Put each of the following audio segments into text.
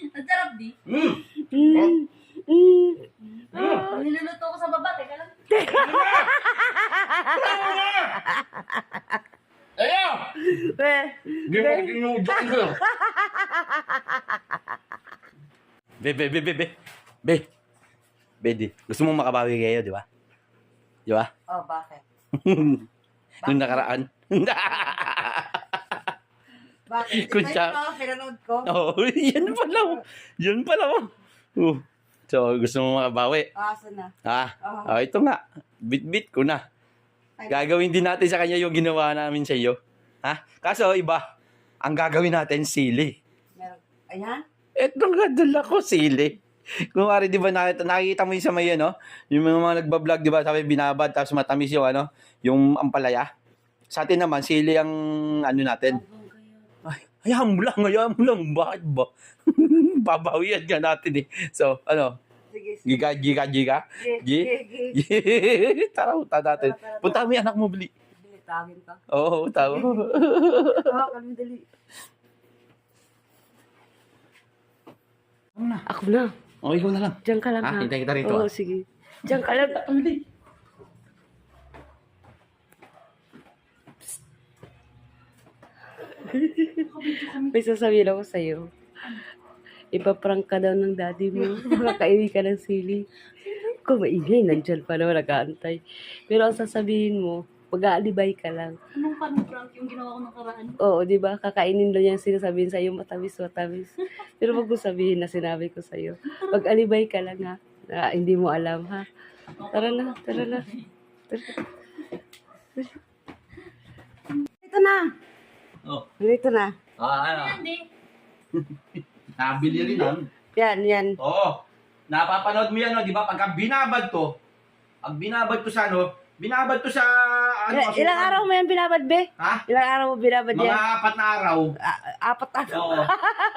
Ang sarap di. Niluluto ko sa baba, teka lang. Ayaw! Hindi mo tinudyan ko. Be, gusto mong makabawi kayo, di ba? Di ba? Oh, bakit? Nung nakaraan. Bakit? Kung Ito siya- yung pinanood ko. Oo, yan pala. Yan pala. So, gusto mong makabawi. Asa na? Ito nga. Bit-bit ko na. Gagawin din natin sa kanya yung ginawa namin sa iyo. Ha? Kaso, iba. Ang gagawin natin, sili. Meron. Ayan? Eto nga, dala ko, sili. Kung wari, di ba, nakikita mo yung sa may, ano, yung mga nagbablog, di ba, sabi, binabad, tapos matamis yung, ano, yung ampalaya. Sa atin naman, sili ang, ano natin. Ay, hayaan mo lang, bakit ba? Babawian ka natin, eh. So, ano, Sige, sige. giga? Tara, punta natin. Punta mo yung anak mo, bili. Bilitagin ka. Oo, tama. Kami dali. Ako na. Oh, ikaw na lang. Diyan ka lang ha. Hintay kita rito. Oo, sige. Diyan ka lang. May sasabihin ako sa'yo. Ipaprank ka daw ng daddy mo. Makakainin ka ng sili. Kung maingay, nandyan pa naman nag-aantay. Pero ang sasabihin mo, mag-aalibay ka lang. Anong prank yung ginawa ko ng karaan? Oo, di ba? Kakainin lang yan sinasabihin sa'yo, matamis. Pero wag mo sabihin na sinabi ko sa'yo. Mag-alibay ka lang ha. Na hindi mo alam ha. Tara na. Ito na. Oh. Dito na. Ano? Hindi. Nabili rin, ano? Yan. Oo. Napapanood mo yan, no? Di ba? Pagka binabad to sa ano, binabad to sa, ano, Ilang asukal. araw mo yan binabad, be? Ha? Ilang araw mo binabad Mga yan? 4 na araw. Apat araw. Oo.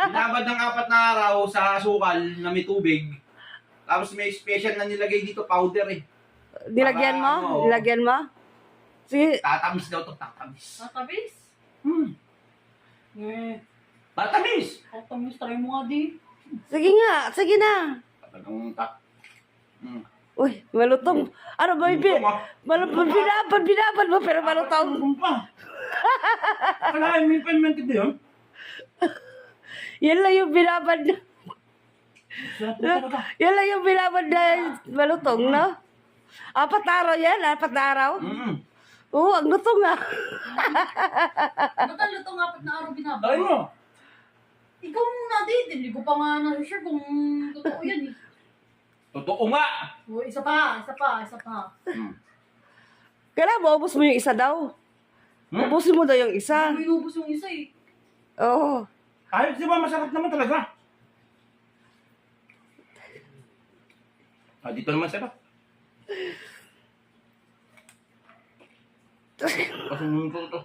Binabad ng 4 na araw sa asukal na may tubig. Tapos may special na nilagay dito, powder eh. Nilagyan mo? Para, ano, Nilagyan mo? Sige. Tatamis daw to, tatamis. Tatabis? Tatamis! Tatabis, try mo nga di. Sige na. Talagang tak. Uy, malutong. Ano ba yung binabad mo pero malutong? Pa. Kalahin mo yung panmented yun? Yan lang yung binabad na. Sarap na talaga. Yan lang yung binabad na malutong, no? 4 araw yan, 4 araw. Oo, ang lutong ah. Ba't ang lutong apat na araw binabad? Dahil mo. Ikaw muna di. Hindi ko pa nga na-sure kung totoo yan eh. Totoo nga. O, isa pa. Kailangan maubos mo yung isa daw. Ubusin mo daw yung isa. Hindi mo inubos yung isa eh. Oo. Ayos, di ba? Masarap naman talaga. Dito naman sarap. Kasi nung to.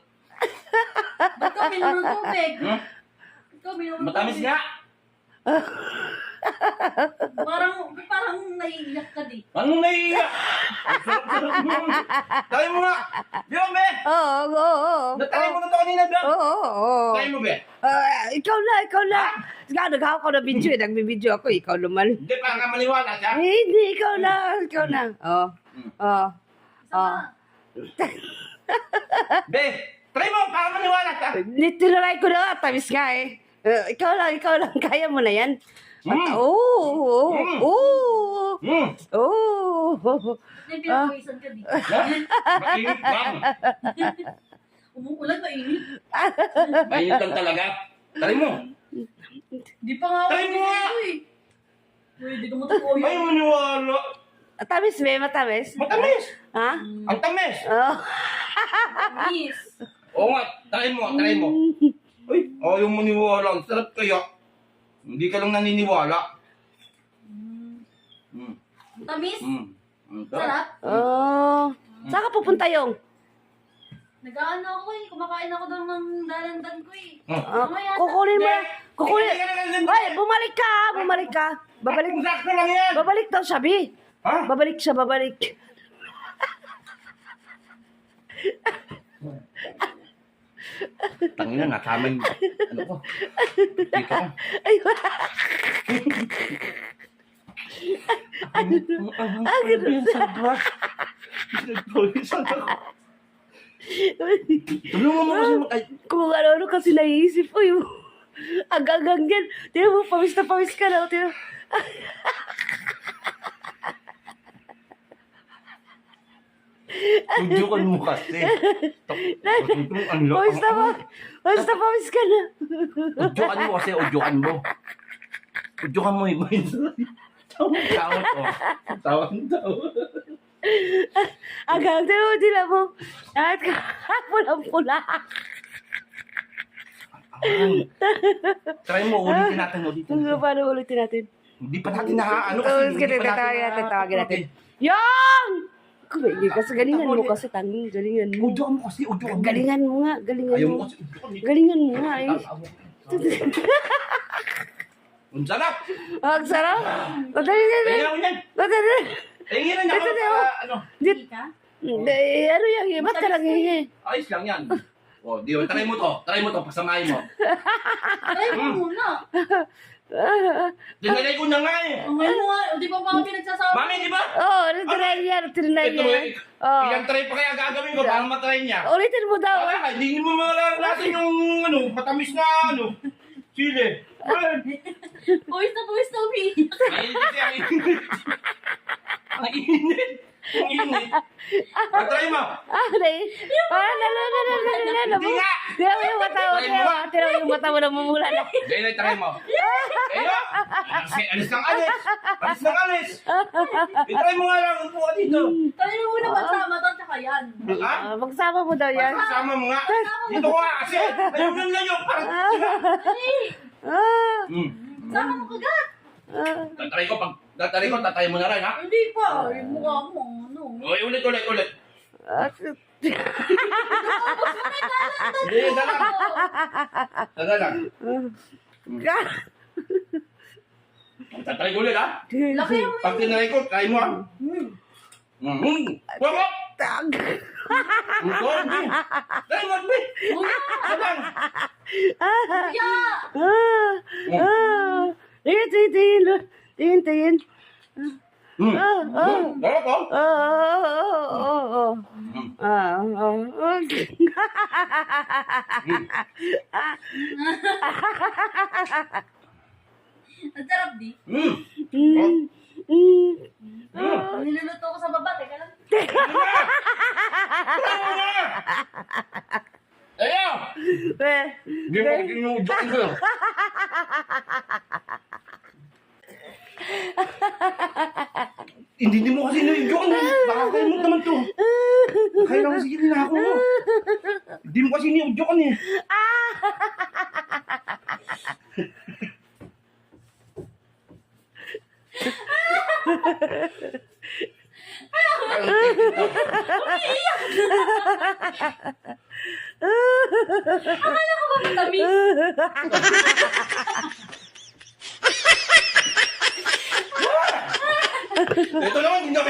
Ba't ka minum ng tubig? Ikaw minum ng Matamis tubig. nga. Parang naiiyak ka di. Anong naiiyak? Ang sarap-sarap mo. Try mo nga. Di ba, be? Oo. Natry mo na to kanina, be. Oo. Try mo, be. Ikaw na. Sige, naghahawak ko na video eh. Nagbibideo ako. Ikaw naman. Hindi, para nga maniwala siya. Hindi, ikaw na. Oo. Be, try mo para maniwala siya. Tinry ko na. Tamis nga eh. Ikaw lang. Kaya mo na yan. Oo. May pinapawisan ka di. Mainit lang. Umuulan, mainit. Mainit lang talaga. Try mo. Di pa nga ako Try mo nga. dito eh. Uy, di ko matotoo Ay, yun. maniwala. Tamis, be. Matamis. Matamis. Ha? Ang tamis. Oh. Miss. Oo nga, try mo. Uy, yung maniwala. Ang sarap kaya. Hindi ka lang naniniwala. Tamis? Sarap. Sarap? Oh. Saan ka pupunta yung? Nag-aano ako eh. Kumakain ako doon ng dalandan ko eh. Kukunin mo. Ay, bumalik ka. Kung sakto lang yan. Babalik daw siya, Bi. Ha? Babalik. Tangina, nakama yung, ano ko. Dito ka. Ay, Nagpawisan ako. Tulungan mo kasi ay, kung ano-ano kasi naiisip ko yung agang-agang yan. Tingnan mo, pawis na pawis ka na. Tingnan mo. Tudyukan mo kasi. Ang Pawis na pawis ka na. Udyukan mo kasi, udyukan mo. Udyukan mo iba yun. Tawag ko. Tawag. Agang, tingnan mo, tingnan mo. At pulang-pula. Try mo, ulitin natin. Paano ulitin natin? Hindi pa natin ano kasi. Hindi pa natin Tawagin natin. Yang! Kumaigay kasi galingan mo kasi tanging galingan mo. Udyukan mo kasi, udyukan mo. Galingan mo nga, galingan Ayaw mo. mo kasi, udyukan mo. Galingan mo nga eh. Ang sarap! Ang sarap. Madali na. Tingnan mo yan. Madali na. Tingnan na ako. Ano? Hindi ka? Ano yan? Ba't ka lang hihingi? Ayos lang yan. O, di ba? Try mo to. Pasamahin mo. Try mo muna. Dinalay ko na nga eh. Ngayon mo nga, di ba mga pinagsasabi? Mami, di ba? Oo, tinry yan. Tinry Ito, yan. Oo. ilang try pa kaya gagawin ko para matry niya? Ulitin mo daw. Wala, hindi mo malalasan yung matamis na chili. Pawis na umiiyak. Mainit kasi ang init. Ang init. Ang init. Try mo. Hindi nga. Tira mo yung mata mo. Tira mo yung mata mo na mumula na. Dahil try mo. Ayo. Alis ng alis. Alis ng alis. I-try mo nga lang. Upo ka dito. Try mo muna magsama to, tsaka yan. Ha? Magsama mo daw yan. Kasama mo nga. Dito ka kasi. Ayaw lang na yun. Parang Sama mo kagat. tatry ko. Tatry mo na rin, ha? Hindi pa. Yung mukha mo, ano. Okay, ulit. Hindi, sana lang. Tatry ko ulit, ha? Laki mo Pag tinry ko, try mo, ha? Wako! Try mo, be! Sabang! Tingin. Dalo ko? Ang sarap di. Niluluto ko sa baba, teka lang. Ayaw! Hindi mo kinuudyan ko. Hindi mo kasi inuudyan. Baka kalimut naman to. Kailangan sige na ako. Hindi mo kasi inuudyan eh. Akala ko ba matamis? Ito naman, hindi ako